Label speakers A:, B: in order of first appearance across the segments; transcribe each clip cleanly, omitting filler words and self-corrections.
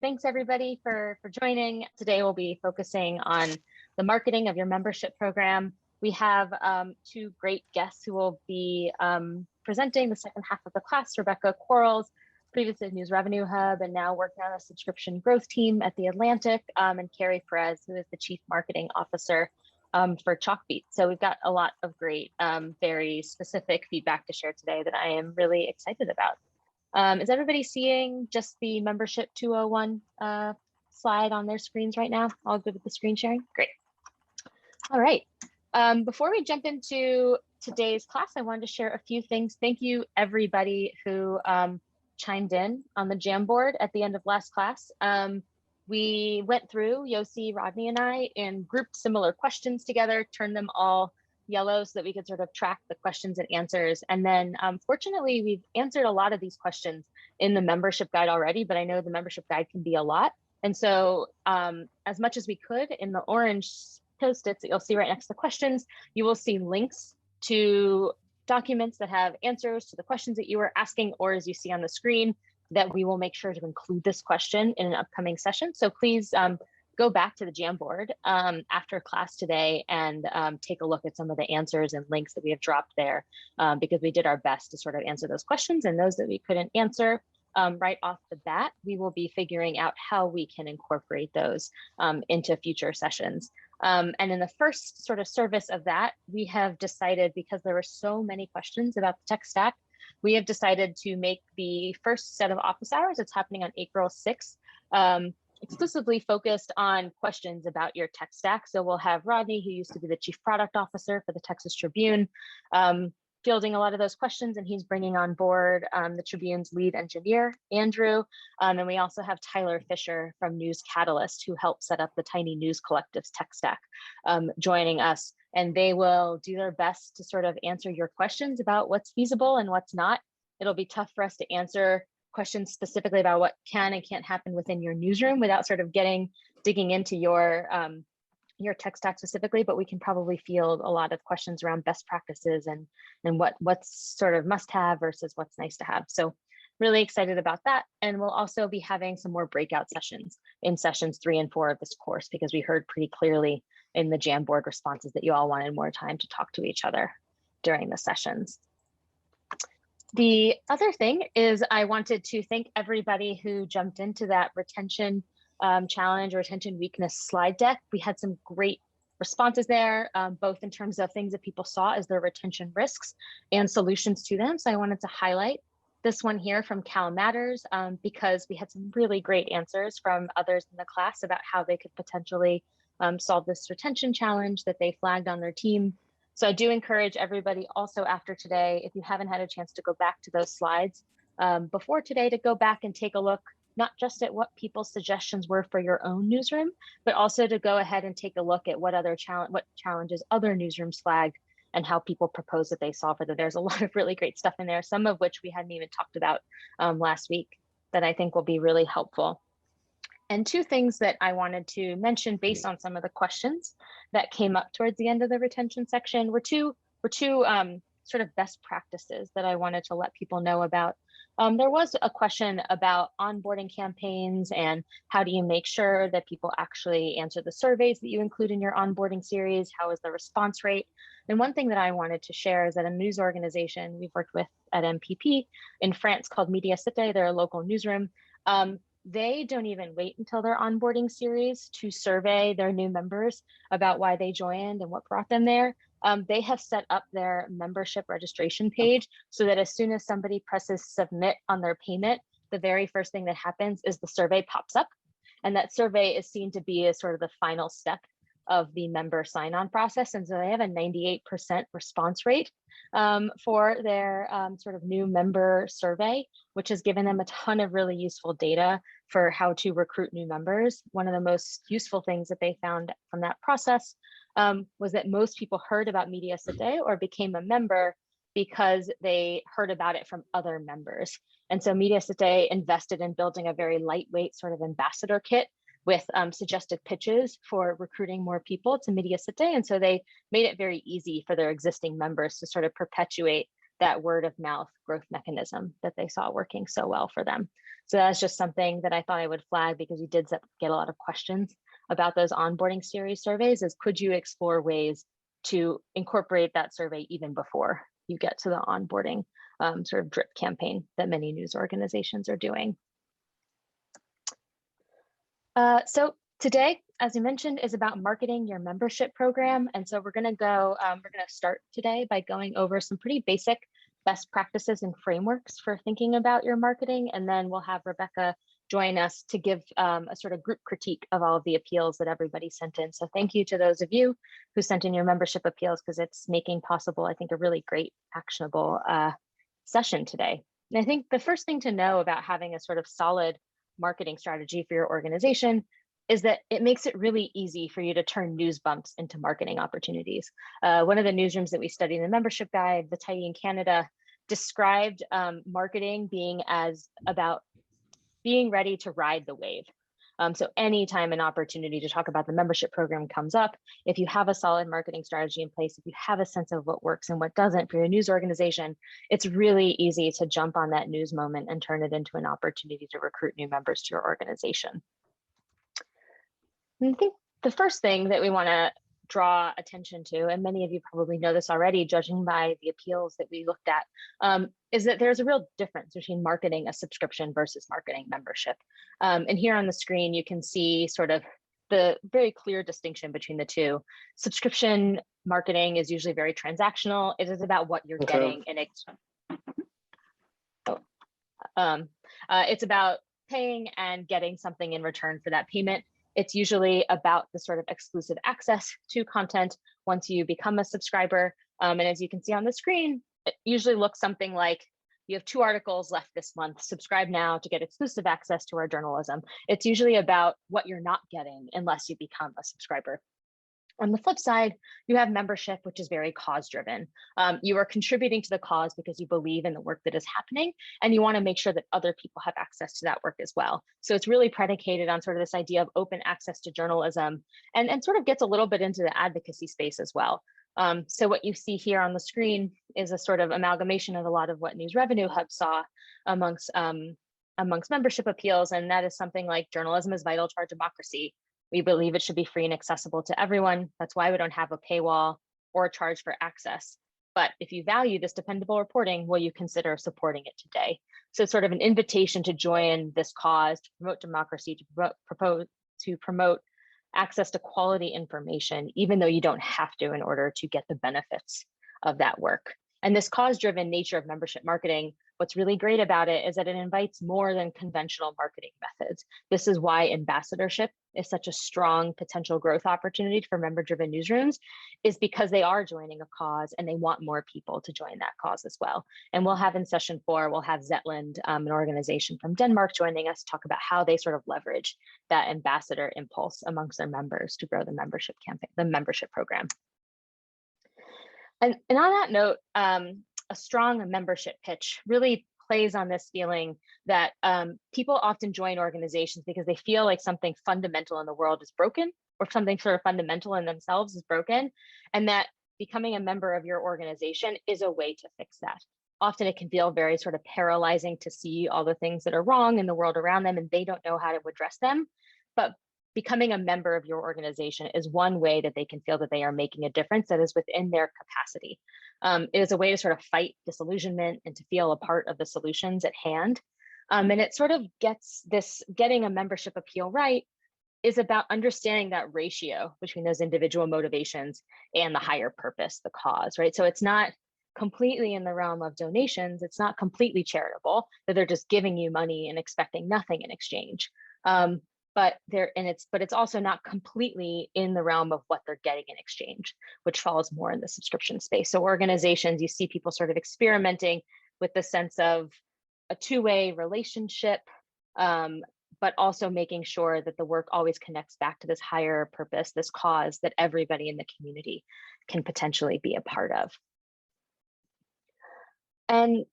A: Thanks everybody for joining. Today we'll be focusing on the marketing of your membership program. We have two great guests who will be presenting the second half of the class. Rebecca Quarles, previously News Revenue Hub and now working on the subscription growth team at The Atlantic, and Carrie Perez, who is the Chief Marketing Officer for Chalkbeat. So we've got a lot of great, very specific feedback to share today that I am really excited about. Is everybody seeing just the membership 201 slide on their screens right now? All good with the screen sharing? Great. All right. Before we jump into today's class, I wanted to share a few things. Thank you, everybody who chimed in on the Jamboard at the end of last class. We went through, Yossi, Rodney, and I, and grouped similar questions together, turned them all yellow so that we could sort of track the questions and answers. And then fortunately, we've answered a lot of these questions in the membership guide already, but I know the membership guide can be a lot. And so as much as we could, in the orange Post-its that you'll see right next to the questions, you will see links to documents that have answers to the questions that you were asking, or as you see on the screen, that we will make sure to include this question in an upcoming session. So please go back to the Jamboard after class today and take a look at some of the answers and links that we have dropped there, because we did our best to sort of answer those questions, and those that we couldn't answer right off the bat, we will be figuring out how we can incorporate those into future sessions. And in the first sort of service of that, we have decided, because there were so many questions about the tech stack, we have decided to make the first set of office hours, it's happening on April 6th, exclusively focused on questions about your tech stack. So we'll have Rodney, who used to be the Chief Product Officer for the Texas Tribune, fielding a lot of those questions, and he's bringing on board the Tribune's lead engineer, Andrew. And we also have Tyler Fisher from News Catalyst, who helped set up the Tiny News Collective's tech stack, joining us. And they will do their best to sort of answer your questions about what's feasible and what's not. It'll be tough for us to answer questions specifically about what can and can't happen within your newsroom without sort of digging into your tech stack specifically, but we can probably field a lot of questions around best practices and what's sort of must have versus what's nice to have. So really excited about that. And we'll also be having some more breakout sessions in sessions 3 and 4 of this course, because we heard pretty clearly in the Jamboard responses that you all wanted more time to talk to each other during the sessions. The other thing is I wanted to thank everybody who jumped into that retention challenge or retention weakness slide deck. We had some great responses there, both in terms of things that people saw as their retention risks and solutions to them. So I wanted to highlight this one here from Cal Matters, because we had some really great answers from others in the class about how they could potentially solve this retention challenge that they flagged on their team. So I do encourage everybody also after today, if you haven't had a chance to go back to those slides before today, to go back and take a look, not just at what people's suggestions were for your own newsroom, but also to go ahead and take a look at what challenges other newsrooms flagged and how people propose that they solve it. There's a lot of really great stuff in there, some of which we hadn't even talked about last week, that I think will be really helpful. And two things that I wanted to mention based on some of the questions that came up towards the end of the retention section were two sort of best practices that I wanted to let people know about. There was a question about onboarding campaigns and how do you make sure that people actually answer the surveys that you include in your onboarding series? How is the response rate? And one thing that I wanted to share is that a news organization we've worked with at MPP in France called Media Cité, they're a local newsroom. They don't even wait until their onboarding series to survey their new members about why they joined and what brought them there. They have set up their membership registration page so that as soon as somebody presses submit on their payment, the very first thing that happens is the survey pops up. And that survey is seen to be as sort of the final step of the member sign-on process. And so they have a 98% response rate for their sort of new member survey, which has given them a ton of really useful data for how to recruit new members. One of the most useful things that they found from that process was that most people heard about Media Cité or became a member because they heard about it from other members. And so Media Cité invested in building a very lightweight sort of ambassador kit with suggested pitches for recruiting more people to Media Cité. And so they made it very easy for their existing members to sort of perpetuate that word of mouth growth mechanism that they saw working so well for them. So that's just something that I thought I would flag, because we did get a lot of questions about those onboarding series surveys, is could you explore ways to incorporate that survey even before you get to the onboarding sort of drip campaign that many news organizations are doing. So today, as you mentioned, is about marketing your membership program. And so we're going to start today by going over some pretty basic best practices and frameworks for thinking about your marketing. And then we'll have Rebecca join us to give a sort of group critique of all of the appeals that everybody sent in. So thank you to those of you who sent in your membership appeals, because it's making possible, I think, a really great actionable session today. And I think the first thing to know about having a sort of solid marketing strategy for your organization is that it makes it really easy for you to turn news bumps into marketing opportunities. One of the newsrooms that we studied in the membership guide, the Tidy in Canada, described marketing being as about being ready to ride the wave. So anytime an opportunity to talk about the membership program comes up, if you have a solid marketing strategy in place, if you have a sense of what works and what doesn't for your news organization, it's really easy to jump on that news moment and turn it into an opportunity to recruit new members to your organization. And I think the first thing that we want to draw attention to, and many of you probably know this already, judging by the appeals that we looked at, is that there's a real difference between marketing a subscription versus marketing membership. And here on the screen, you can see sort of the very clear distinction between the two. Subscription marketing is usually very transactional. It is about what you're getting, and it's about paying and getting something in return for that payment. It's usually about the sort of exclusive access to content once you become a subscriber. And as you can see on the screen, it usually looks something like, you have 2 articles left this month, subscribe now to get exclusive access to our journalism. It's usually about what you're not getting unless you become a subscriber. On the flip side, you have membership, which is very cause-driven. You are contributing to the cause because you believe in the work that is happening, and you want to make sure that other people have access to that work as well. So it's really predicated on sort of this idea of open access to journalism, and sort of gets a little bit into the advocacy space as well. So what you see here on the screen is a sort of amalgamation of a lot of what News Revenue Hub saw amongst membership appeals, and that is something like journalism is vital to our democracy. We believe it should be free and accessible to everyone. That's why we don't have a paywall or a charge for access. But if you value this dependable reporting, will you consider supporting it today? So it's sort of an invitation to join this cause, to promote democracy, to promote access to quality information, even though you don't have to in order to get the benefits of that work. And this cause-driven nature of membership marketing, what's really great about it is that it invites more than conventional marketing methods. This is why ambassadorship is such a strong potential growth opportunity for member-driven newsrooms, is because they are joining a cause and they want more people to join that cause as well. And we'll have in session 4, we'll have Zetland, an organization from Denmark, joining us to talk about how they sort of leverage that ambassador impulse amongst their members to grow the membership campaign, the membership program. And on that note, a strong membership pitch really plays on this feeling that people often join organizations because they feel like something fundamental in the world is broken, or something sort of fundamental in themselves is broken, and that becoming a member of your organization is a way to fix that. Often it can feel very sort of paralyzing to see all the things that are wrong in the world around them, and they don't know how to address them. But becoming a member of your organization is one way that they can feel that they are making a difference that is within their capacity. It is a way to sort of fight disillusionment and to feel a part of the solutions at hand. And it sort of getting a membership appeal right is about understanding that ratio between those individual motivations and the higher purpose, the cause, right? So it's not completely in the realm of donations. It's not completely charitable, that they're just giving you money and expecting nothing in exchange. But it's also not completely in the realm of what they're getting in exchange, which falls more in the subscription space. So organizations, you see people sort of experimenting with the sense of a two-way relationship, but also making sure that the work always connects back to this higher purpose, this cause that everybody in the community can potentially be a part of. And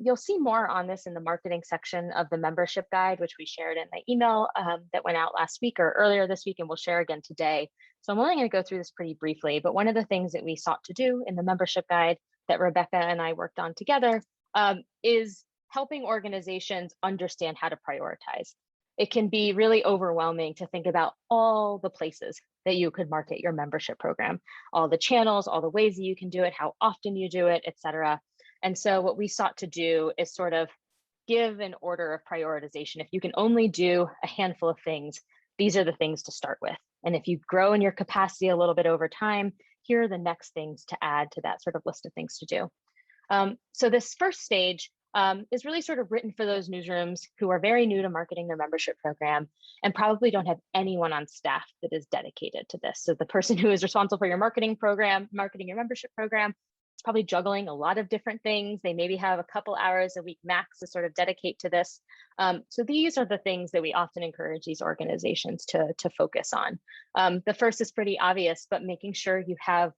A: you'll see more on this in the marketing section of the membership guide, which we shared in the email that went out last week or earlier this week, and we'll share again today. So I'm only going to go through this pretty briefly, but one of the things that we sought to do in the membership guide that Rebecca and I worked on together, is helping organizations understand how to prioritize. It can be really overwhelming to think about all the places that you could market your membership program, all the channels, all the ways that you can do it, how often you do it, et cetera. And so what we sought to do is sort of give an order of prioritization. If you can only do a handful of things, these are the things to start with. And if you grow in your capacity a little bit over time, here are the next things to add to that sort of list of things to do. So this first stage is really sort of written for those newsrooms who are very new to marketing their membership program and probably don't have anyone on staff that is dedicated to this. So the person who is responsible for your marketing your membership program, is probably juggling a lot of different things. They maybe have a couple hours a week max to sort of dedicate to this. So these are the things that we often encourage these organizations to focus on. The first is pretty obvious, but making sure you have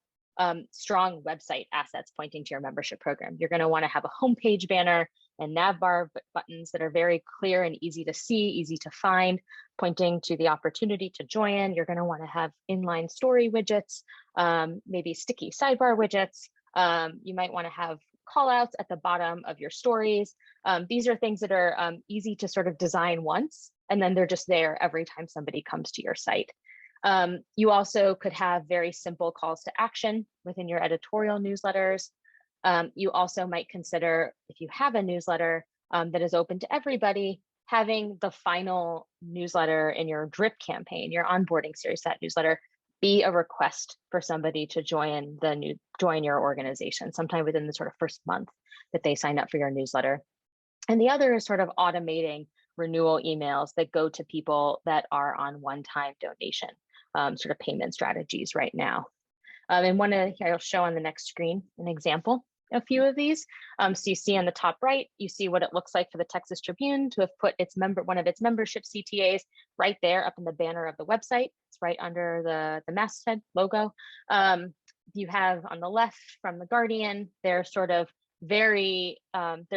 A: strong website assets pointing to your membership program. You're going to want to have a homepage banner and nav bar buttons that are very clear and easy to see, easy to find, pointing to the opportunity to join. You're going to want to have inline story widgets, maybe sticky sidebar widgets. You might want to have call outs at the bottom of your stories. These are things that are easy to sort of design once, and then they're just there every time somebody comes to your site. You also could have very simple calls to action within your editorial newsletters. You also might consider, if you have a newsletter that is open to everybody, having the final newsletter in your drip campaign, your onboarding series, that newsletter, be a request for somebody to join your organization sometime within the sort of first month that they sign up for your newsletter. And the other is sort of automating renewal emails that go to people that are on one-time donation sort of payment strategies right now. And I'll show on the next screen an example, a few of these. So you see on the top right, you see what it looks like for the Texas Tribune to have put one of its membership CTAs right there up in the banner of the website. It's right under the masthead logo. You have on the left from the Guardian, their sort of their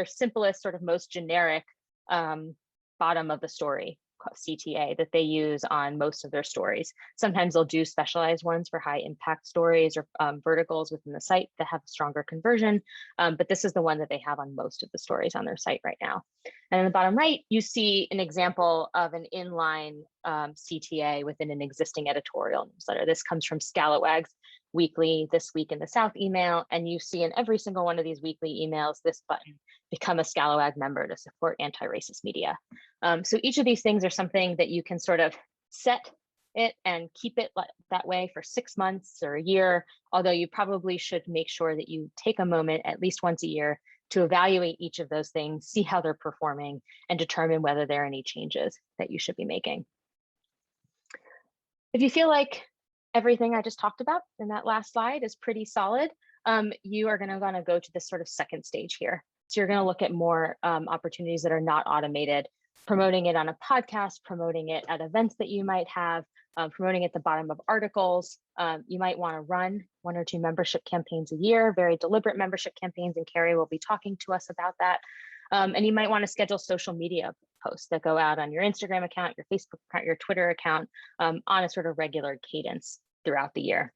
A: simplest, sort of most generic bottom of the story CTA that they use on most of their stories. Sometimes they'll do specialized ones for high impact stories or verticals within the site that have stronger conversion, but this is the one that they have on most of the stories on their site right now. And in the bottom right, you see an example of an inline CTA within an existing editorial newsletter. This comes from Scalawag's weekly This Week in the South email, and you see in every single one of these weekly emails this button, become a Scalawag member to support anti-racist media. So each of these things are something that you can sort of set it and keep it that way for 6 months or a year, although you probably should make sure that you take a moment at least once a year to evaluate each of those things, see how they're performing, and determine whether there are any changes that you should be making. If you feel like everything I just talked about in that last slide is pretty solid, you are going to go to this sort of second stage here. So you're going to look at more opportunities that are not automated, promoting it on a podcast, promoting it at events that you might have, promoting at the bottom of articles. You might want to run 1 or 2 membership campaigns a year, very deliberate membership campaigns, and Carrie will be talking to us about that. And you might want to schedule social media posts that go out on your Instagram account, your Facebook account, your Twitter account on a sort of regular cadence throughout the year.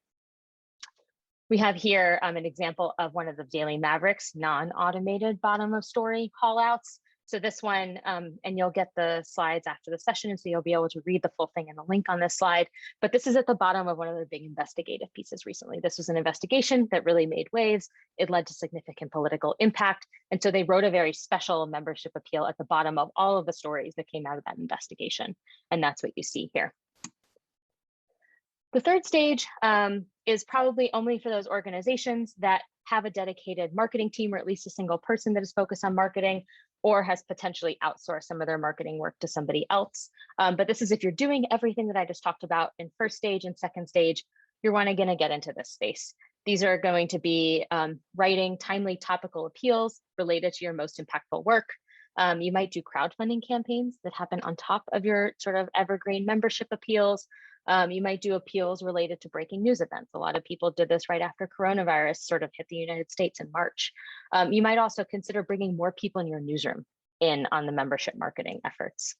A: We have here an example of one of the Daily Mavericks non-automated bottom of story callouts. So this one, and you'll get the slides after the session, so you'll be able to read the full thing in the link on this slide. But this is at the bottom of one of their big investigative pieces recently. This was an investigation that really made waves. It led to significant political impact. And so they wrote a very special membership appeal at the bottom of all of the stories that came out of that investigation. And that's what you see here. The third stage is probably only for those organizations that have a dedicated marketing team, or at least a single person that is focused on marketing, or has potentially outsourced some of their marketing work to somebody else. But this is if you're doing everything that I just talked about in first stage and second stage, you're going to get into this space. These are going to be writing timely topical appeals related to your most impactful work. You might do crowdfunding campaigns that happen on top of your sort of evergreen membership appeals. You might do appeals related to breaking news events. A lot of people did this right after coronavirus sort of hit the United States in March. You might also consider bringing more people in your newsroom in on the membership marketing efforts.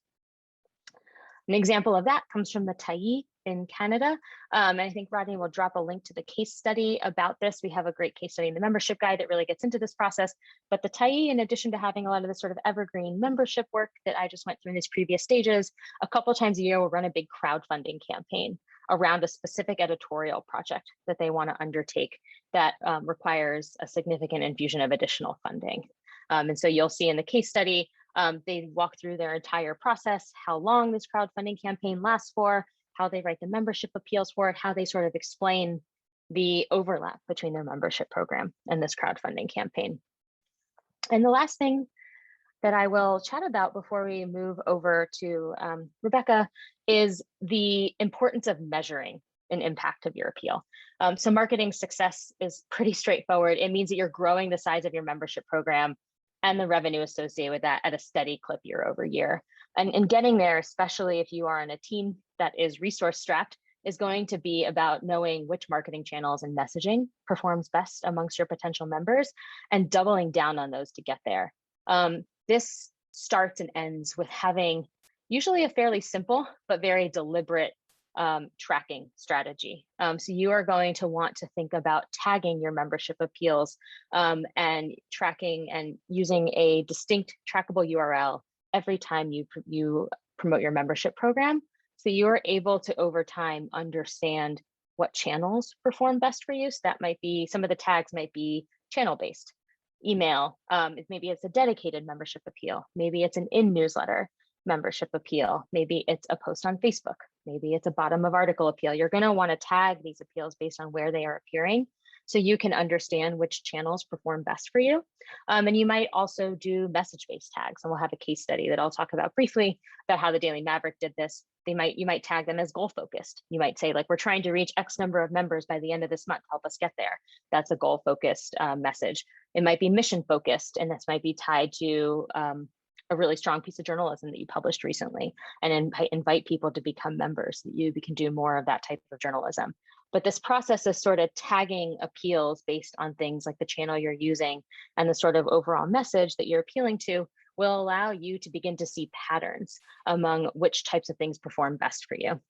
A: An example of that comes from the Tyee in Canada. And I think Rodney will drop a link to the case study about this. We have a great case study in the membership guide that really gets into this process. But the Tyee, in addition to having a lot of the sort of evergreen membership work that I just went through in these previous stages, a couple of times a year will run a big crowdfunding campaign around a specific editorial project that they want to undertake that requires a significant infusion of additional funding. And so you'll see in the case study, they walk through their entire process, how long this crowdfunding campaign lasts for, how they write the membership appeals for it, how they sort of explain the overlap between their membership program and this crowdfunding campaign. And the last thing that I will chat about before we move over to Rebecca is the importance of measuring an impact of your appeal. So marketing success is pretty straightforward. It means that you're growing the size of your membership program and the revenue associated with that at a steady clip year over year. And getting there, especially if you are on a team that is resource strapped, is going to be about knowing which marketing channels and messaging performs best amongst your potential members and doubling down on those to get there. This starts and ends with having usually a fairly simple but very deliberate tracking strategy. So you are going to want to think about tagging your membership appeals and tracking and using a distinct trackable URL every time you promote your membership program. So you are able to, over time, understand what channels perform best for you. So that might be, some of the tags might be channel-based. Email, maybe it's a dedicated membership appeal. Maybe it's an in-newsletter membership appeal. Maybe it's a post on Facebook. Maybe it's a bottom of article appeal. You're going to want to tag these appeals based on where they are appearing so you can understand which channels perform best for you. And you might also do message-based tags. And we'll have a case study that I'll talk about briefly about how the Daily Maverick did this. You might tag them as goal-focused. You might say, like, we're trying to reach X number of members by the end of this month. Help us get there. That's a goal-focused message. It might be mission-focused, and this might be tied to a really strong piece of journalism that you published recently, and invite people to become members so that you can do more of that type of journalism. But this process of sort of tagging appeals based on things like the channel you're using and the sort of overall message that you're appealing to will allow you to begin to see patterns among which types of things perform best for you.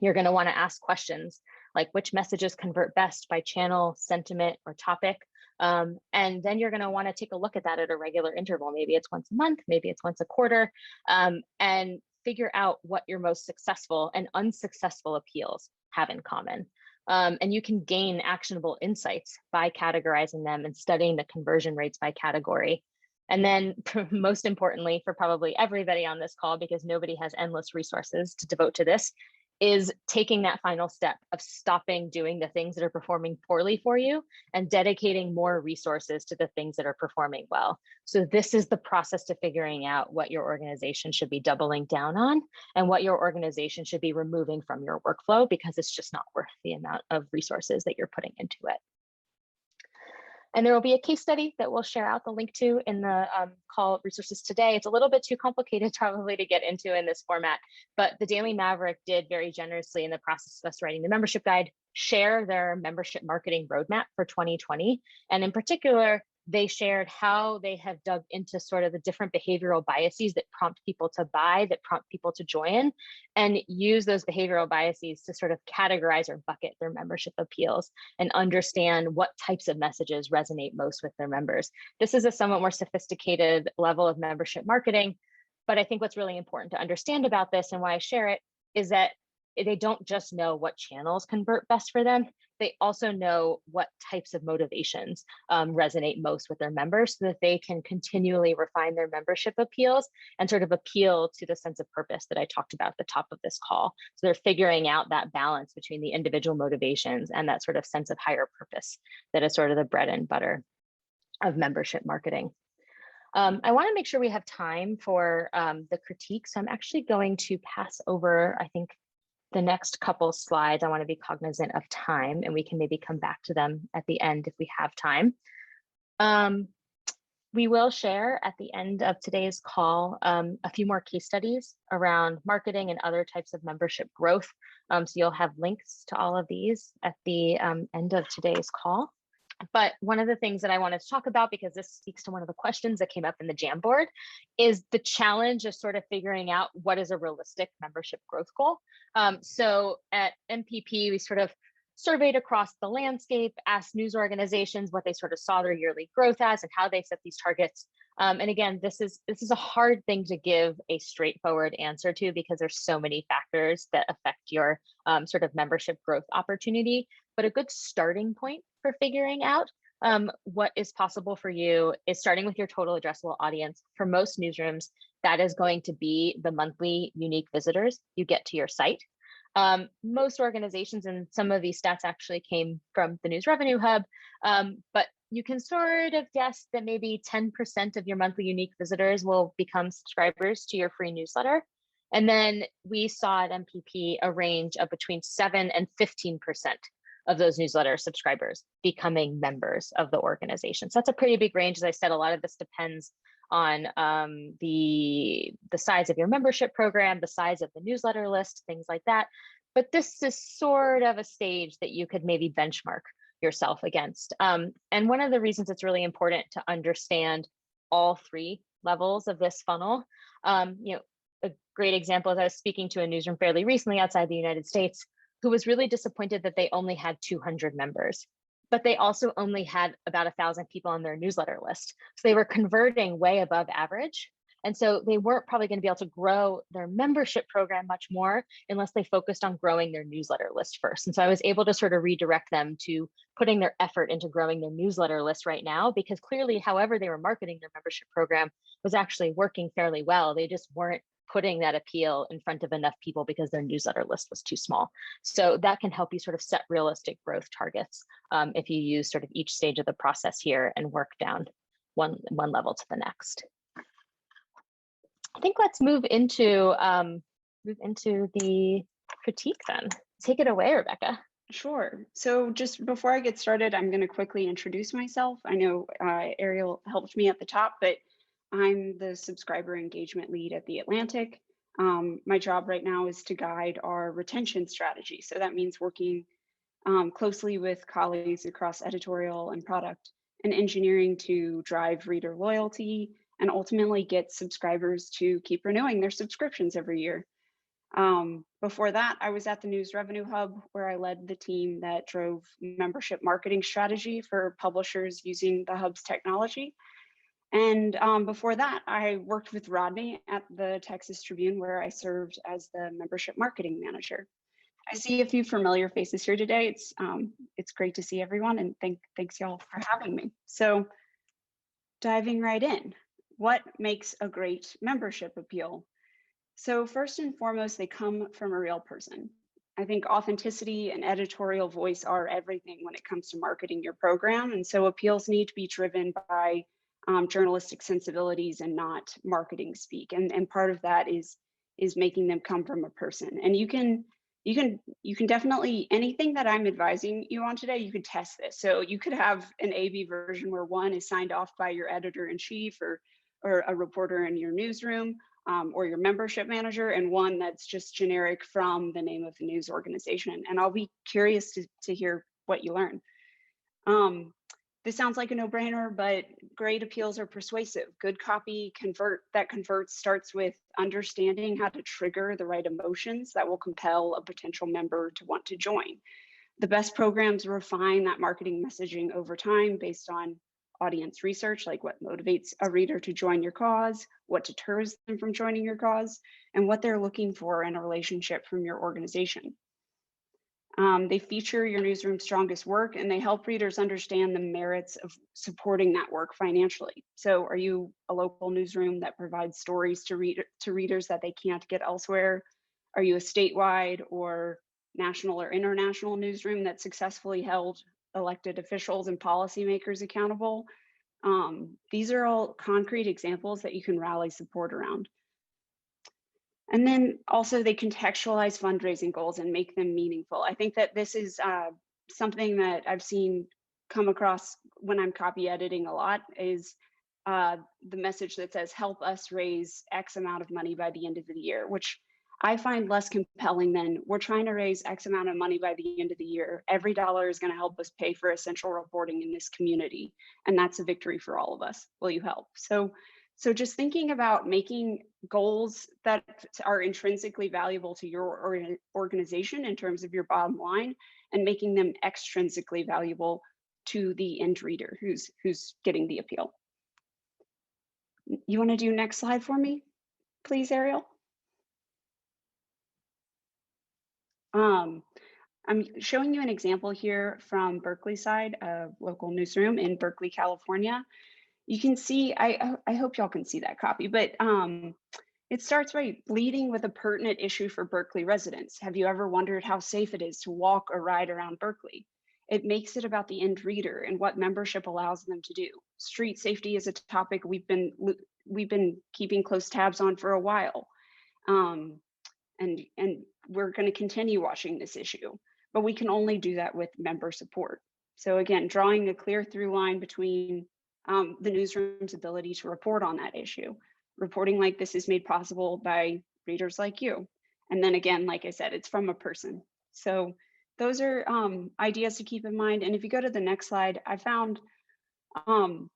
A: You're going to want to ask questions like which messages convert best by channel, sentiment, or topic. And then you're going to want to take a look at that at a regular interval. Maybe it's once a month, maybe it's once a quarter, and figure out what your most successful and unsuccessful appeals have in common. And you can gain actionable insights by categorizing them and studying the conversion rates by category. And then most importantly, for probably everybody on this call, because nobody has endless resources to devote to this, is taking that final step of stopping doing the things that are performing poorly for you and dedicating more resources to the things that are performing well. So this is the process to figuring out what your organization should be doubling down on and what your organization should be removing from your workflow, because it's just not worth the amount of resources that you're putting into it. And there will be a case study that we'll share out the link to in the call resources today. It's a little bit too complicated probably to get into in this format, but the Daily Maverick did very generously in the process of us writing the membership guide, share their membership marketing roadmap for 2020. And in particular, they shared how they have dug into sort of the different behavioral biases that prompt people to buy, that prompt people to join, and use those behavioral biases to sort of categorize or bucket their membership appeals and understand what types of messages resonate most with their members. This is a somewhat more sophisticated level of membership marketing, but I think what's really important to understand about this and why I share it is that they don't just know what channels convert best for them. They also know what types of motivations resonate most with their members so that they can continually refine their membership appeals and sort of appeal to the sense of purpose that I talked about at the top of this call. So they're figuring out that balance between the individual motivations and that sort of sense of higher purpose that is sort of the bread and butter of membership marketing. I want to make sure we have time for the critique. So I'm actually going to pass over, I think, the next couple slides. I want to be cognizant of time, and we can maybe come back to them at the end if we have time. We will share at the end of today's call a few more case studies around marketing and other types of membership growth. So you'll have links to all of these at the end of today's call. But one of the things that I wanted to talk about, because this speaks to one of the questions that came up in the Jamboard, is the challenge of sort of figuring out what is a realistic membership growth goal. So at MPP, we sort of surveyed across the landscape, asked news organizations what they sort of saw their yearly growth as and how they set these targets. And again, this is a hard thing to give a straightforward answer to, because there's so many factors that affect your sort of membership growth opportunity. But a good starting point for figuring out what is possible for you is starting with your total addressable audience. For most newsrooms, that is going to be the monthly unique visitors you get to your site. Most organizations, and some of these stats actually came from the News Revenue Hub, but you can sort of guess that maybe 10% of your monthly unique visitors will become subscribers to your free newsletter. And then we saw at MPP a range of between 7 and 15% of those newsletter subscribers becoming members of the organization. So that's a pretty big range. As I said, a lot of this depends on the size of your membership program, the size of the newsletter list, things like that. But this is sort of a stage that you could maybe benchmark yourself against. And one of the reasons it's really important to understand all three levels of this funnel, a great example is I was speaking to a newsroom fairly recently outside the United States who was really disappointed that they only had 200 members, but they also only had about 1,000 people on their newsletter list. So they were converting way above average. And so they weren't probably going to be able to grow their membership program much more unless they focused on growing their newsletter list first. And so I was able to sort of redirect them to putting their effort into growing their newsletter list right now, because clearly, however they were marketing their membership program was actually working fairly well. They just weren't putting that appeal in front of enough people because their newsletter list was too small. So that can help you sort of set realistic growth targets if you use sort of each stage of the process here and work down one level to the next. I think let's move into the critique then. Take it away, Rebecca.
B: Sure. So just before I get started, I'm going to quickly introduce myself. I know Ariel helped me at the top, but I'm the subscriber engagement lead at The Atlantic. My job right now is to guide our retention strategy. So that means working closely with colleagues across editorial and product and engineering to drive reader loyalty and ultimately get subscribers to keep renewing their subscriptions every year. Before that, I was at the News Revenue Hub, where I led the team that drove membership marketing strategy for publishers using the Hub's technology. And before that, I worked with Rodney at the Texas Tribune, where I served as the membership marketing manager. I see a few familiar faces here today. It's great to see everyone, and thanks y'all for having me. So diving right in, what makes a great membership appeal? So first and foremost, they come from a real person. I think authenticity and editorial voice are everything when it comes to marketing your program. And so appeals need to be driven by journalistic sensibilities and not marketing speak. And part of that is making them come from a person. And you can definitely, anything that I'm advising you on today, you could test this. So you could have an A/B version where one is signed off by your editor-in-chief or a reporter in your newsroom, or your membership manager, and one that's just generic from the name of the news organization. And I'll be curious to hear what you learn. This sounds like a no-brainer, but great appeals are persuasive. Good copy that converts starts with understanding how to trigger the right emotions that will compel a potential member to want to join. The best programs refine that marketing messaging over time based on audience research, like what motivates a reader to join your cause, what deters them from joining your cause, and what they're looking for in a relationship from your organization. They feature your newsroom's strongest work, and they help readers understand the merits of supporting that work financially. So are you a local newsroom that provides stories to readers that they can't get elsewhere? Are you a statewide or national or international newsroom that successfully held elected officials and policymakers accountable? These are all concrete examples that you can rally support around. And then also they contextualize fundraising goals and make them meaningful. I think that this is something that I've seen come across when I'm copy editing a lot, is the message that says, help us raise X amount of money by the end of the year, which I find less compelling than we're trying to raise X amount of money by the end of the year. Every dollar is going to help us pay for essential reporting in this community. And that's a victory for all of us. Will you help? So just thinking about making goals that are intrinsically valuable to your organization in terms of your bottom line, and making them extrinsically valuable to the end reader who's getting the appeal. You want to do next slide for me, please, Ariel? I'm showing you an example here from Berkeley side, a local newsroom in Berkeley, California. You can see, I hope y'all can see that copy, but it starts by leading with a pertinent issue for Berkeley residents. Have you ever wondered how safe it is to walk or ride around Berkeley? It makes it about the end reader and what membership allows them to do. Street safety is a topic we've been keeping close tabs on for a while. And we're going to continue watching this issue, but we can only do that with member support. So again, drawing a clear through line between the newsroom's ability to report on that issue. Reporting like this is made possible by readers like you. And then again, like I said, it's from a person. So those are ideas to keep in mind. And if you go to the next slide, I found some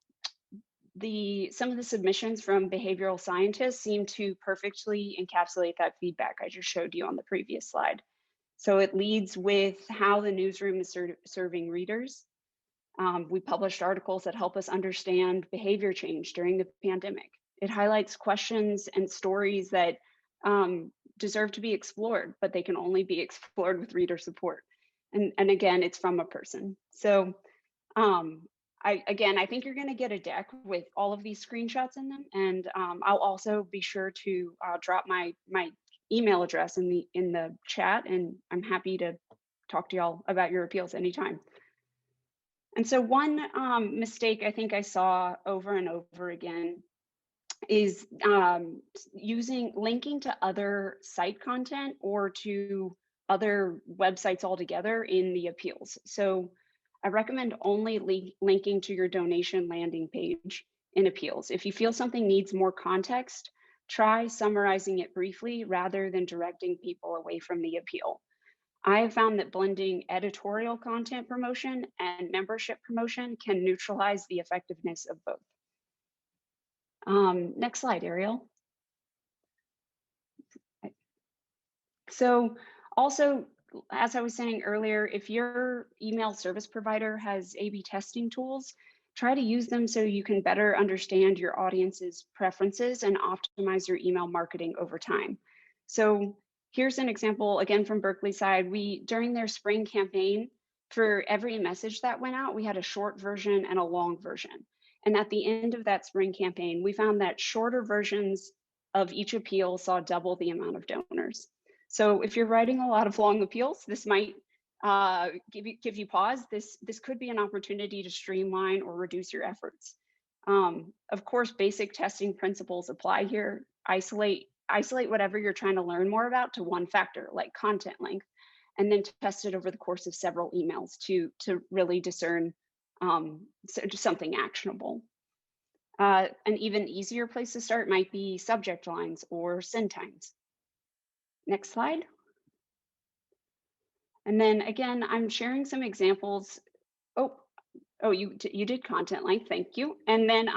B: of the submissions from behavioral scientists seem to perfectly encapsulate that feedback I just showed you on the previous slide. So it leads with how the newsroom is serving readers. We published articles that help us understand behavior change during the pandemic. It highlights questions and stories that deserve to be explored, but they can only be explored with reader support. And again, it's from a person. So I think you're going to get a deck with all of these screenshots in them, and I'll also be sure to drop my email address in the chat, and I'm happy to talk to y'all about your appeals anytime. And so one mistake I think I saw over and over again is linking to other site content or to other websites altogether in the appeals. So I recommend only linking to your donation landing page in appeals. If you feel something needs more context, try summarizing it briefly rather than directing people away from the appeal. I have found that blending editorial content promotion and membership promotion can neutralize the effectiveness of both. Next slide, Ariel. So also, as I was saying earlier, if your email service provider has A/B testing tools, try to use them so you can better understand your audience's preferences and optimize your email marketing over time. So here's an example, again, from Berkeley side. During their spring campaign, for every message that went out, we had a short version and a long version. And at the end of that spring campaign, we found that shorter versions of each appeal saw double the amount of donors. So if you're writing a lot of long appeals, this might give you pause. This could be an opportunity to streamline or reduce your efforts. Of course, basic testing principles apply here. Isolate whatever you're trying to learn more about to one factor, like content length, and then test it over the course of several emails to really discern something actionable. An even easier place to start might be subject lines or send times. Next slide. And then again, I'm sharing some examples. Oh, you did content length, thank you. And then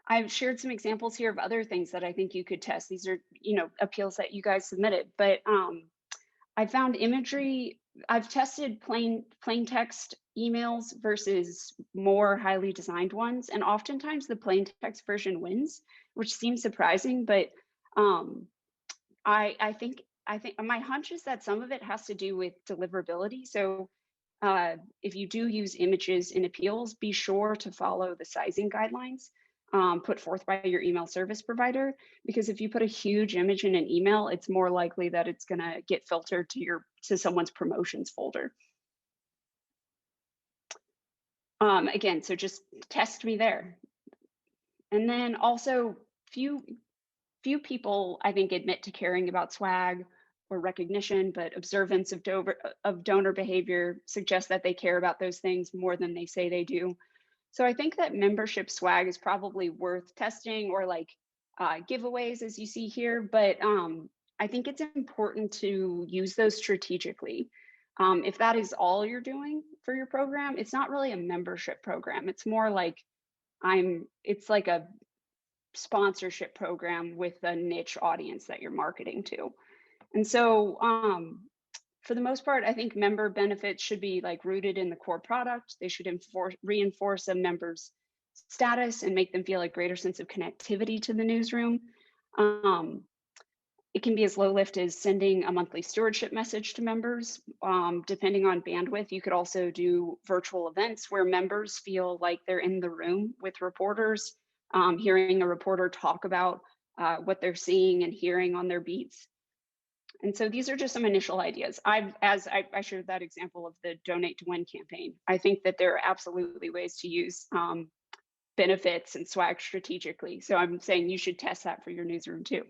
B: I've shared some examples here of other things that I think you could test. These are, appeals that you guys submitted, but I found imagery. I've tested plain text emails versus more highly designed ones, and oftentimes the plain text version wins, which seems surprising, but I think my hunch is that some of it has to do with deliverability. So if you do use images in appeals, be sure to follow the sizing guidelines put forth by your email service provider, because if you put a huge image in an email, it's more likely that it's going to get filtered to someone's promotions folder. Again, so just test me there. And then also, few people, I think, admit to caring about swag or recognition, but observance of donor behavior suggests that they care about those things more than they say they do. So I think that membership swag is probably worth testing, or like giveaways, as you see here. But I think it's important to use those strategically. If that is all you're doing for your program, it's not really a membership program. It's more like it's like a sponsorship program with a niche audience that you're marketing to. And so for the most part, I think member benefits should be like rooted in the core product. They should reinforce a member's status and make them feel a greater sense of connectivity to the newsroom. It can be as low lift as sending a monthly stewardship message to members. Depending on bandwidth, you could also do virtual events where members feel like they're in the room with reporters, hearing a reporter talk about what they're seeing and hearing on their beats. And so these are just some initial ideas. As I shared that example of the Donate to Win campaign, I think that there are absolutely ways to use benefits and swag strategically. So I'm saying you should test that for your newsroom too.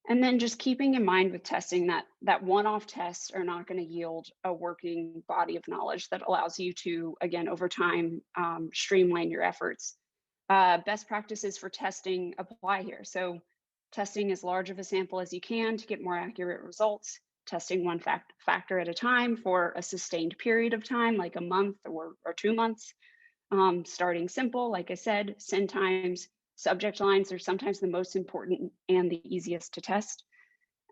B: And then just keeping in mind with testing that one-off tests are not going to yield a working body of knowledge that allows you to, again, over time, streamline your efforts. Best practices for testing apply here. So testing as large of a sample as you can to get more accurate results, testing one factor at a time for a sustained period of time, like a month or 2 months. Starting simple, like I said, send times, subject lines are sometimes the most important and the easiest to test.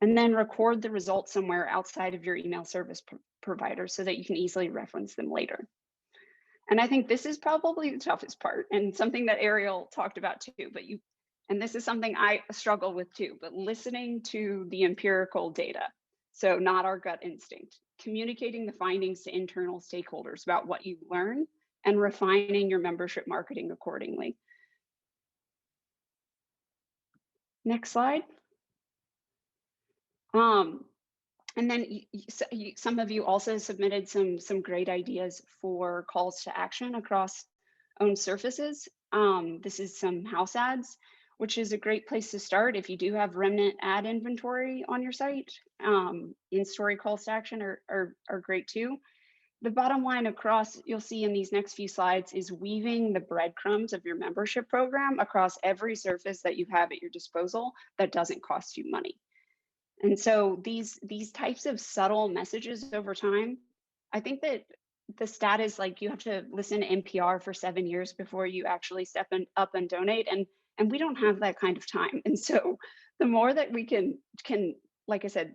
B: And then record the results somewhere outside of your email service provider so that you can easily reference them later. And I think this is probably the toughest part and something that Ariel talked about too, and this is something I struggle with too, but listening to the empirical data. So not our gut instinct, communicating the findings to internal stakeholders about what you learn and refining your membership marketing accordingly. Next slide. And then some of you also submitted some great ideas for calls to action across owned surfaces. This is some house ads, which is a great place to start if you do have remnant ad inventory on your site. In-story calls to action are great too. The bottom line across, you'll see in these next few slides, is weaving the breadcrumbs of your membership program across every surface that you have at your disposal that doesn't cost you money. And so these types of subtle messages over time, I think that the stat is like you have to listen to NPR for 7 years before you actually step up and donate. And we don't have that kind of time. And so the more that we can, like I said,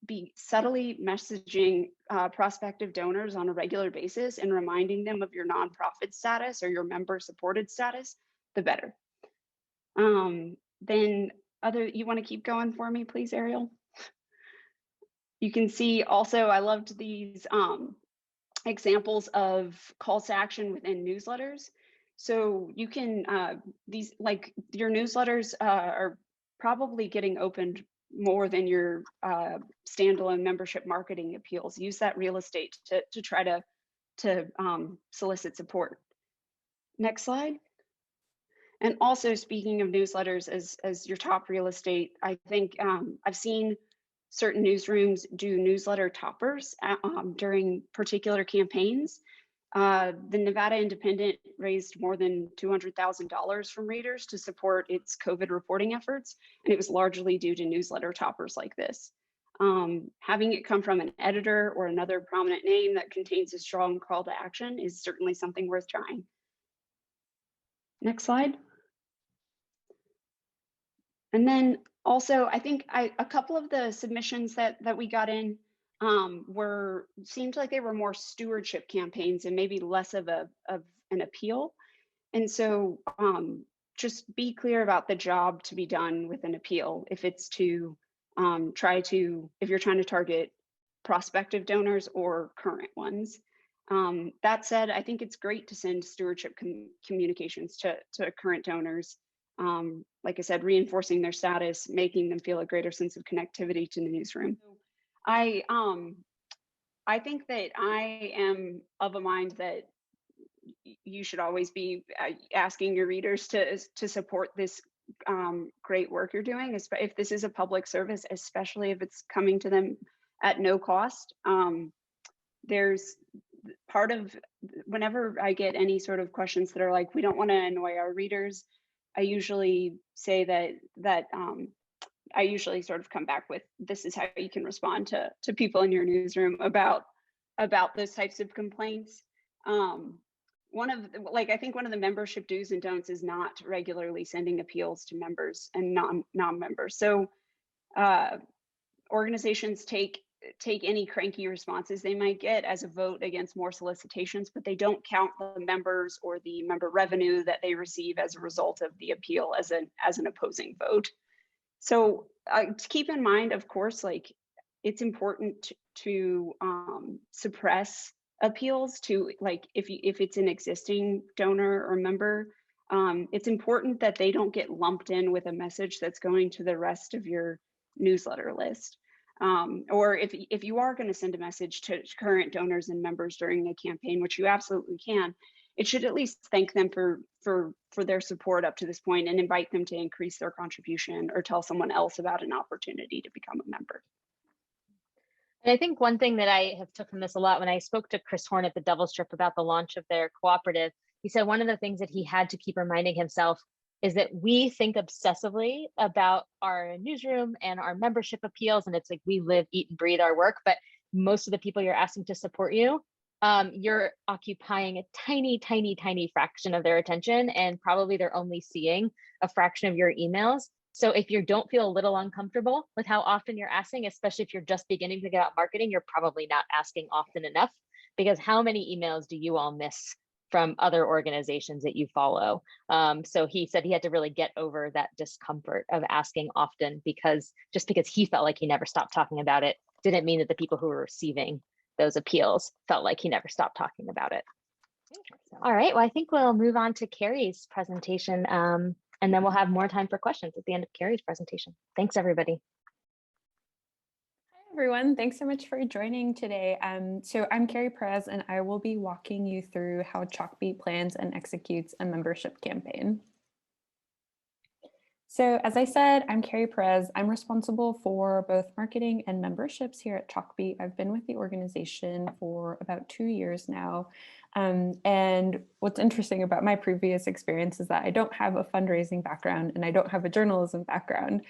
B: be subtly messaging prospective donors on a regular basis and reminding them of your nonprofit status or your member supported status, the better. Then you want to keep going for me, please, Ariel? You can see also, I loved these examples of calls to action within newsletters. So you can, your newsletters are probably getting opened more than your standalone membership marketing appeals. Use that real estate to try to solicit support. Next slide. And also speaking of newsletters as your top real estate, I think I've seen certain newsrooms do newsletter toppers during particular campaigns. The Nevada Independent raised more than $200,000 from readers to support its COVID reporting efforts, and it was largely due to newsletter toppers like this. Having it come from an editor or another prominent name that contains a strong call to action is certainly something worth trying. Next slide. And then also, I think a couple of the submissions that we got in seemed like they were more stewardship campaigns and maybe less of an appeal. And so just be clear about the job to be done with an appeal. If it's to if you're trying to target prospective donors or current ones. That said, I think it's great to send stewardship communications to current donors. Like I said, reinforcing their status, making them feel a greater sense of connectivity to the newsroom. I think that I am of a mind that you should always be asking your readers to support this great work you're doing. If this is a public service, especially if it's coming to them at no cost. There's part of whenever I get any sort of questions that are like, we don't want to annoy our readers, I usually say that I usually sort of come back with, this is how you can respond to people in your newsroom about those types of complaints. I think one of the membership do's and don'ts is not regularly sending appeals to members and non-members. So organizations take any cranky responses they might get as a vote against more solicitations, but they don't count the members or the member revenue that they receive as a result of the appeal as an opposing vote. So to keep in mind, of course, like it's important to suppress appeals to, like, if it's an existing donor or member, it's important that they don't get lumped in with a message that's going to the rest of your newsletter list. Or if you are going to send a message to current donors and members during a campaign, which you absolutely can, it should at least thank them for their support up to this point and invite them to increase their contribution or tell someone else about an opportunity to become a member.
A: And I think one thing that I have took from this a lot, when I spoke to Chris Horn at the Devil's Trip about the launch of their cooperative, he said one of the things that he had to keep reminding himself is that we think obsessively about our newsroom and our membership appeals. And it's like we live, eat, and breathe our work. But most of the people you're asking to support you, you're occupying a tiny, tiny, tiny fraction of their attention. And probably they're only seeing a fraction of your emails. So if you don't feel a little uncomfortable with how often you're asking, especially if you're just beginning to get out marketing, you're probably not asking often enough, because how many emails do you all miss from other organizations that you follow? So he said he had to really get over that discomfort of asking often, because just because he felt like he never stopped talking about it didn't mean that the people who were receiving those appeals felt like he never stopped talking about it. All right, well, I think we'll move on to Carrie's presentation. And then we'll have more time for questions at the end of Carrie's presentation. Thanks, everybody.
C: Hi, everyone. Thanks so much for joining today. So I'm Carrie Perez, and I will be walking you through how Chalkbeat plans and executes a membership campaign. So as I said, I'm Carrie Perez. I'm responsible for both marketing and memberships here at Chalkbeat. I've been with the organization for about 2 years now. And what's interesting about my previous experience is that I don't have a fundraising background and I don't have a journalism background.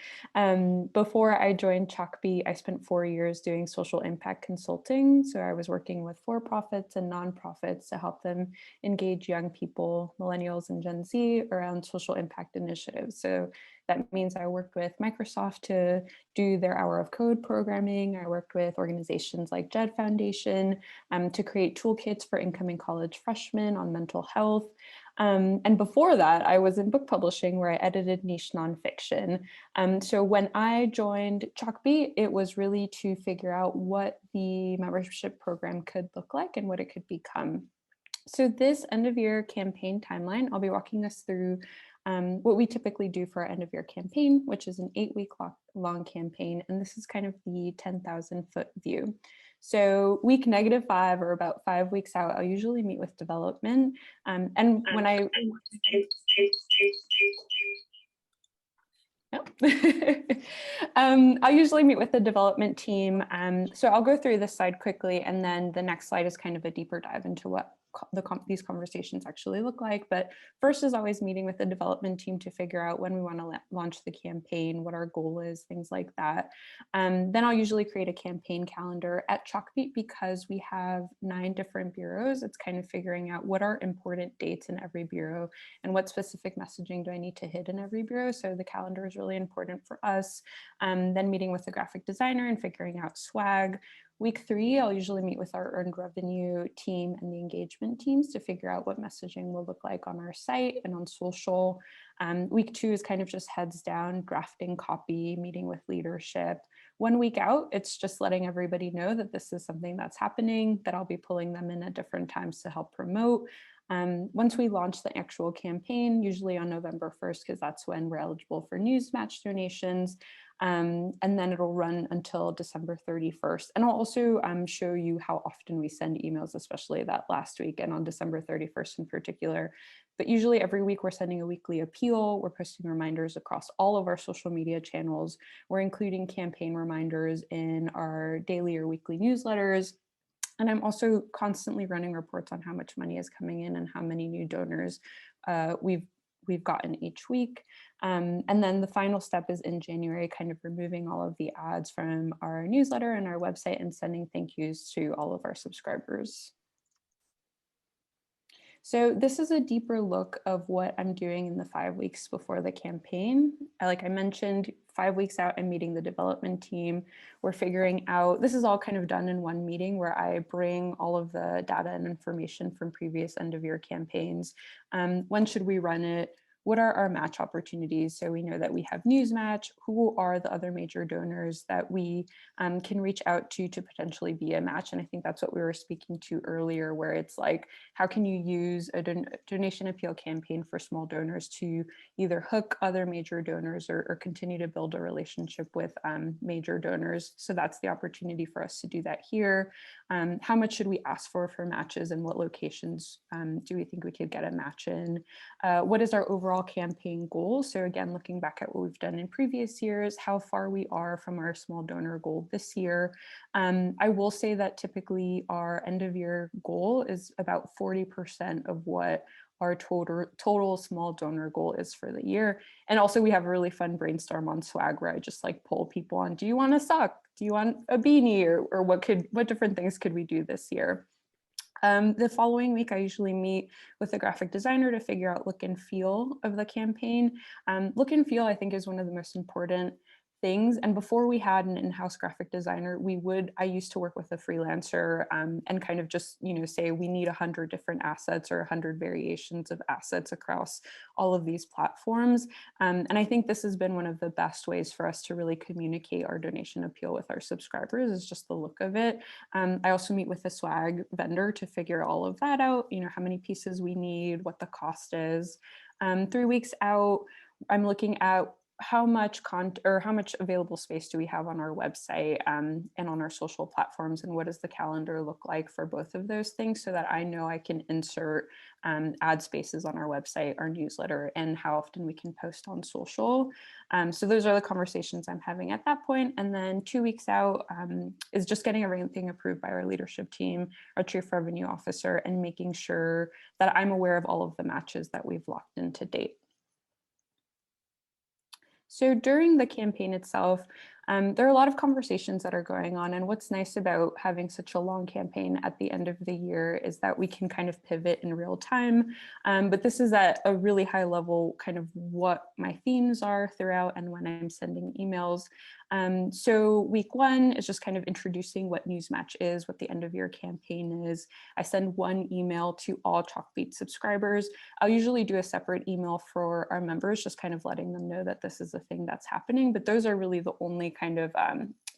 C: Before I joined Chalkbeat, I spent 4 years doing social impact consulting. So I was working with for-profits and nonprofits to help them engage young people, millennials and Gen Z, around social impact initiatives. So that means I worked with Microsoft to do their Hour of Code programming. I worked with organizations like JED Foundation to create toolkits for incoming college freshmen on mental health. And before that, I was in book publishing where I edited niche nonfiction. So when I joined Chalkbeat, it was really to figure out what the membership program could look like and what it could become. So this end of year campaign timeline, I'll be walking us through what we typically do for our end of year campaign, which is an 8-week long campaign. And this is kind of the 10,000 foot view. So week -5, or about 5 weeks out, I'll usually meet with development. And when I I'll usually meet with the development team. So I'll go through this slide quickly, and then the next slide is kind of a deeper dive into what these conversations actually look like. But first is always meeting with the development team to figure out when we want to launch the campaign, what our goal is, things like that. Then I'll usually create a campaign calendar at Chalkbeat. Because we have 9 different bureaus, it's kind of figuring out what are important dates in every bureau and what specific messaging do I need to hit in every bureau. So the calendar is really important for us. Then meeting with the graphic designer and figuring out swag. Week 3, I'll usually meet with our earned revenue team and the engagement teams to figure out what messaging will look like on our site and on social. Week 2 is kind of just heads down, drafting copy, meeting with leadership. 1 week out, it's just letting everybody know that this is something that's happening, that I'll be pulling them in at different times to help promote. Once we launch the actual campaign, usually on November 1st, because that's when we're eligible for news match donations. And then it'll run until December 31st. And I'll also show you how often we send emails, especially that last week and on December 31st in particular. But usually every week we're sending a weekly appeal. We're posting reminders across all of our social media channels. We're including campaign reminders in our daily or weekly newsletters. And I'm also constantly running reports on how much money is coming in and how many new donors we've we've gotten each week. And then the final step is in January, kind of removing all of the ads from our newsletter and our website and sending thank yous to all of our subscribers. So this is a deeper look of what I'm doing in the 5 weeks before the campaign. Like I mentioned, 5 weeks out, I'm meeting the development team. We're figuring out, this is all kind of done in one meeting where I bring all of the data and information from previous end of year campaigns. When should we run it? What are our match opportunities? So we know that we have Newsmatch. Who are the other major donors that we can reach out to potentially be a match? And I think that's what we were speaking to earlier, where it's like, how can you use a donation appeal campaign for small donors to either hook other major donors or continue to build a relationship with major donors? So that's the opportunity for us to do that here. How much should we ask for matches, and what locations do we think we could get a match in? What is our overall campaign goal? So again, looking back at what we've done in previous years, how far we are from our small donor goal this year. I will say that typically our end of year goal is about 40% of what our total small donor goal is for the year. And also we have a really fun brainstorm on swag where I just like poll people on, do you want a sock? Do you want a beanie? Or what different things could we do this year? The following week, I usually meet with a graphic designer to figure out look and feel of the campaign. Look and feel, I think, is one of the most important things. And before we had an in-house graphic designer, I used to work with a freelancer and kind of just, say we need 100 different assets or 100 variations of assets across all of these platforms. And I think this has been one of the best ways for us to really communicate our donation appeal with our subscribers, is just the look of it. I also meet with a swag vendor to figure all of that out, how many pieces we need, what the cost is. 3 weeks out, I'm looking at how much available space do we have on our website and on our social platforms, and what does the calendar look like for both of those things, so that I know I can insert ad spaces on our website, our newsletter, and how often we can post on social. So those are the conversations I'm having at that point. And then 2 weeks out is just getting everything approved by our leadership team, our chief revenue officer, and making sure that I'm aware of all of the matches that we've locked in to date. So during the campaign itself, there are a lot of conversations that are going on. And what's nice about having such a long campaign at the end of the year is that we can kind of pivot in real time. But this is at a really high level, kind of what my themes are throughout and when I'm sending emails. So week 1 is just kind of introducing what Newsmatch is, what the end of year campaign is. I send one email to all Chalkbeat subscribers. I'll usually do a separate email for our members, just kind of letting them know that this is a thing that's happening. But those are really the only kind of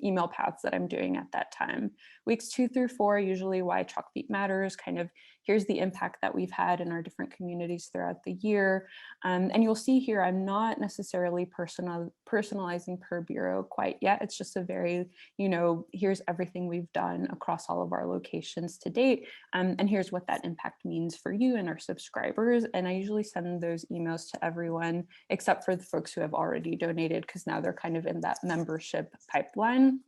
C: email paths that I'm doing at that time. Weeks 2 through 4, usually why Chalkbeat matters, kind of here's the impact that we've had in our different communities throughout the year. And you'll see here, I'm not necessarily personalizing per bureau quite yet. It's just a very, here's everything we've done across all of our locations to date. And here's what that impact means for you and our subscribers. And I usually send those emails to everyone except for the folks who have already donated, because now they're kind of in that membership pipeline.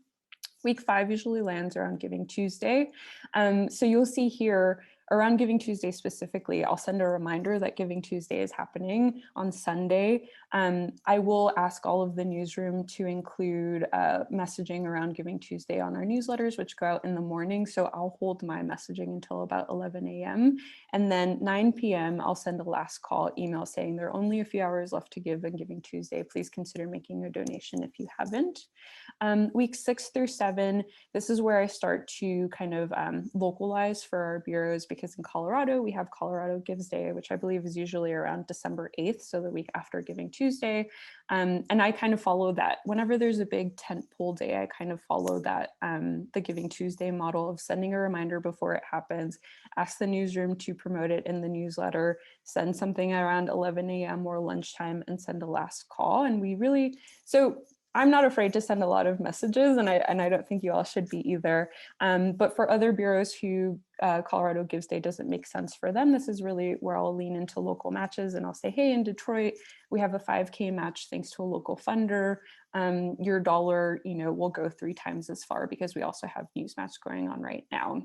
C: Week 5 usually lands around Giving Tuesday. So you'll see here, around Giving Tuesday specifically, I'll send a reminder that Giving Tuesday is happening on Sunday. I will ask all of the newsroom to include messaging around Giving Tuesday on our newsletters, which go out in the morning. So I'll hold my messaging until about 11 a.m. And then 9 p.m., I'll send a last call email saying there are only a few hours left to give on Giving Tuesday. Please consider making a donation if you haven't. Week 6 through 7, this is where I start to kind of localize for our bureaus, because in Colorado, we have Colorado Gives Day, which I believe is usually around December 8th, so the week after Giving Tuesday. And I kind of follow that. Whenever there's a big tentpole day, I kind of follow that, the Giving Tuesday model of sending a reminder before it happens, ask the newsroom to promote it in the newsletter, send something around 11 a.m. or lunchtime, and send a last call. And I'm not afraid to send a lot of messages, and I don't think you all should be either. But for other bureaus who Colorado Gives Day doesn't make sense for them, this is really where I'll lean into local matches, and I'll say, hey, in Detroit, we have a 5K match thanks to a local funder. Your dollar, will go 3 times as far, because we also have Newsmatch going on right now.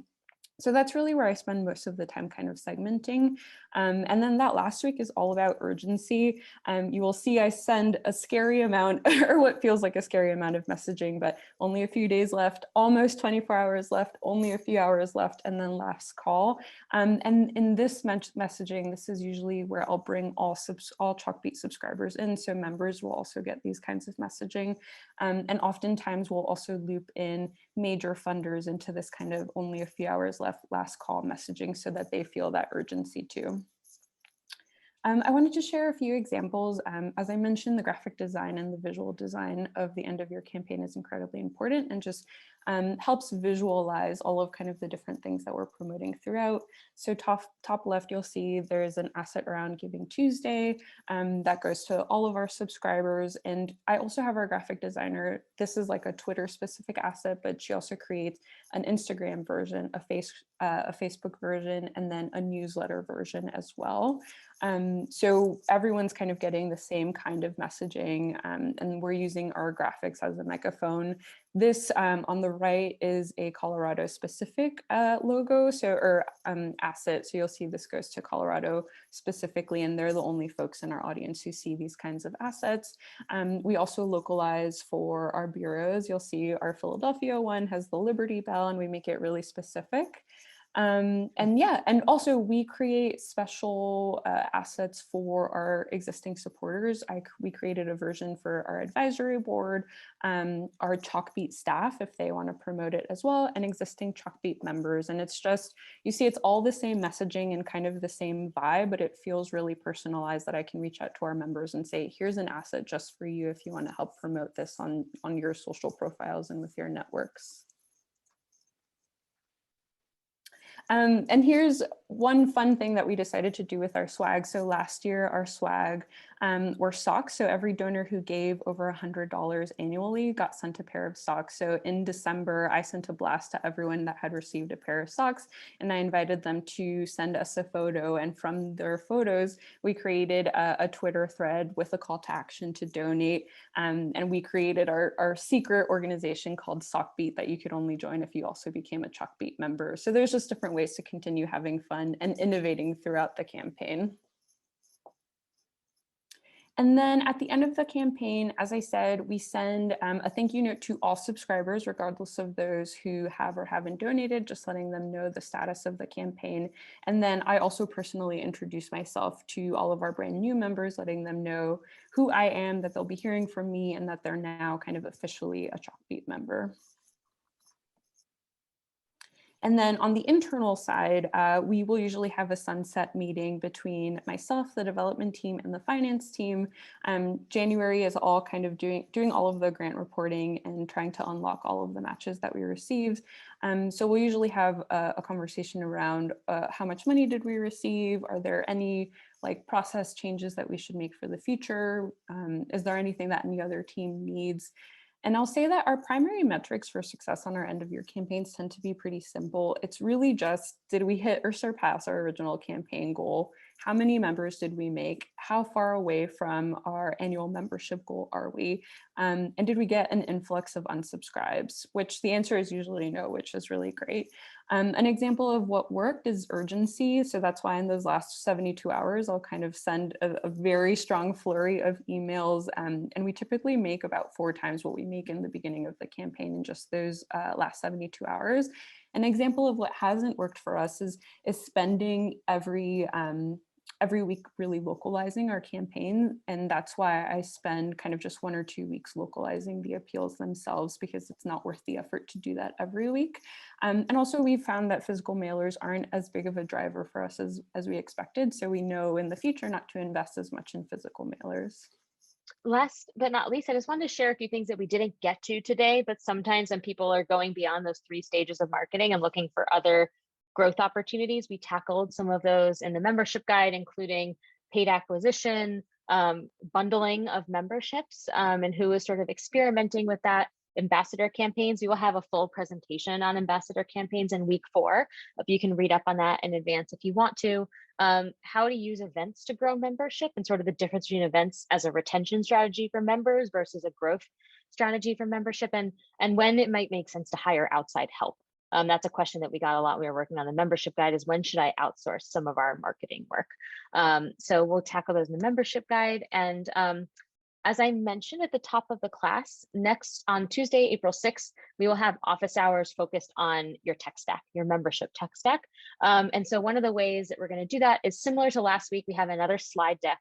C: So that's really where I spend most of the time kind of segmenting. And then that last week is all about urgency. You will see I send a scary amount or what feels like a scary amount of messaging, but only a few days left, almost 24 hours left, only a few hours left, and then last call. And in this messaging, this is usually where I'll bring all Chalkbeat subscribers in. So members will also get these kinds of messaging. And oftentimes we'll also loop in major funders into this kind of only a few hours left last call messaging so that they feel that urgency too. I wanted to share a few examples. As I mentioned, the graphic design and the visual design of the end of year campaign is incredibly important and just helps visualize all of kind of the different things that we're promoting throughout. So top left, you'll see there's an asset around Giving Tuesday that goes to all of our subscribers. And I also have our graphic designer. This is like a Twitter specific asset, but she also creates an Instagram version, a Facebook version, and then a newsletter version as well. So everyone's kind of getting the same kind of messaging, and we're using our graphics as a megaphone. This on the right is a Colorado specific logo, or asset. So you'll see this goes to Colorado specifically, and they're the only folks in our audience who see these kinds of assets. We also localize for our bureaus. You'll see our Philadelphia one has the Liberty Bell, and we make it really specific. And yeah, and also we create special assets for our existing supporters. We created a version for our advisory board, our Chalkbeat staff, if they want to promote it as well, and existing Chalkbeat members. And it's just, you see, it's all the same messaging and kind of the same vibe, but it feels really personalized that I can reach out to our members and say, here's an asset just for you if you want to help promote this on your social profiles and with your networks. And here's one fun thing that we decided to do with our swag. So last year, our swag were socks. So every donor who gave over $100 annually got sent a pair of socks. So in December, I sent a blast to everyone that had received a pair of socks, and I invited them to send us a photo. And from their photos, we created a Twitter thread with a call to action to donate. And we created our secret organization called Sockbeat that you could only join if you also became a Chalkbeat member. So there's just different ways to continue having fun and innovating throughout the campaign. And then at the end of the campaign, as I said, we send a thank you note to all subscribers, regardless of those who have or haven't donated, just letting them know the status of the campaign. And then I also personally introduce myself to all of our brand new members, letting them know who I am, that they'll be hearing from me, and that they're now kind of officially a Chalkbeat member. And then on the internal side, we will usually have a sunset meeting between myself, the development team, and the finance team. January is all kind of doing all of the grant reporting and trying to unlock all of the matches that we received. So we'll usually have a conversation around how much money did we receive? Are there any like process changes that we should make for the future? Is there anything that any other team needs? And I'll say that our primary metrics for success on our end of year campaigns tend to be pretty simple. It's really just, did we hit or surpass our original campaign goal? How many members did we make? How far away from our annual membership goal are we? And did we get an influx of unsubscribes? Which the answer is usually no, which is really great. An example of what worked is urgency. So that's why in those last 72 hours, I'll kind of send a very strong flurry of emails. And we typically make about 4 times what we make in the beginning of the campaign in just those last 72 hours. An example of what hasn't worked for us is spending every week really localizing our campaign. And that's why I spend kind of just 1 or 2 weeks localizing the appeals themselves, because it's not worth the effort to do that every week. And also we found that physical mailers aren't as big of a driver for us as we expected. So we know in the future not to invest as much in physical mailers.
A: Last but not least, I just wanted to share a few things that we didn't get to today, but sometimes when people are going beyond those 3 stages of marketing and looking for other growth opportunities, we tackled some of those in the membership guide, including paid acquisition, bundling of memberships, and who is sort of experimenting with that. Ambassador campaigns, we will have a full presentation on ambassador campaigns in week 4. You can read up on that in advance if you want to. How to use events to grow membership, and sort of the difference between events as a retention strategy for members versus a growth strategy for membership, and when it might make sense to hire outside help That's a question that we got a lot. We were working on the membership guide, is when should I outsource some of our marketing work? So we'll tackle those in the membership guide. And as I mentioned at the top of the class, next on Tuesday, April 6th, we will have office hours focused on your tech stack, your membership tech stack. And so one of the ways that we're going to do that is similar to last week. We have another slide deck,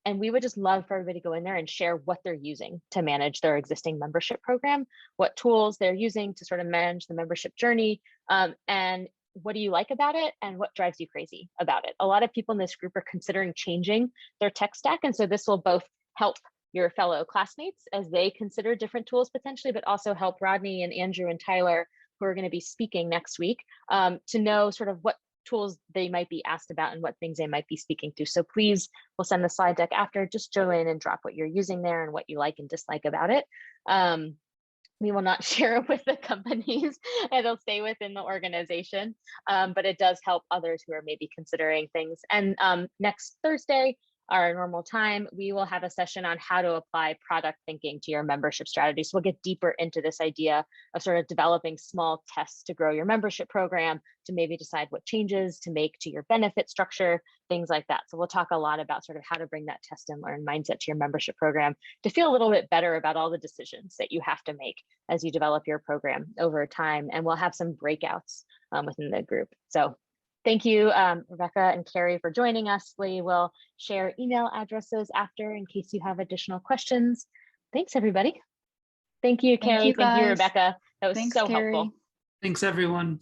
A: and we would just love for everybody to go in there and share what they're using to manage their existing membership program, what tools they're using to sort of manage the membership journey, and what do you like about it and what drives you crazy about it. A lot of people in this group are considering changing their tech stack, and so this will both help your fellow classmates as they consider different tools potentially, but also help Rodney and Andrew and Tyler, who are going to be speaking next week, to know sort of what tools they might be asked about and what things they might be speaking to. So please, we'll send the slide deck after, just go in and drop what you're using there and what you like and dislike about it. We will not share it with the companies. It'll stay within the organization, but it does help others who are maybe considering things. And next Thursday, our normal time, we will have a session on how to apply product thinking to your membership strategy. So we'll get deeper into this idea of sort of developing small tests to grow your membership program, to maybe decide what changes to make to your benefit structure, things like that. So we'll talk a lot about sort of how to bring that test and learn mindset to your membership program to feel a little bit better about all the decisions that you have to make as you develop your program over time. And we'll have some breakouts within the group. So thank you, Rebecca and Carrie, for joining us. We will share email addresses after in case you have additional questions. Thanks, everybody. Thank you, Carrie. Thank you, Rebecca. That was so helpful.
D: Thanks, everyone.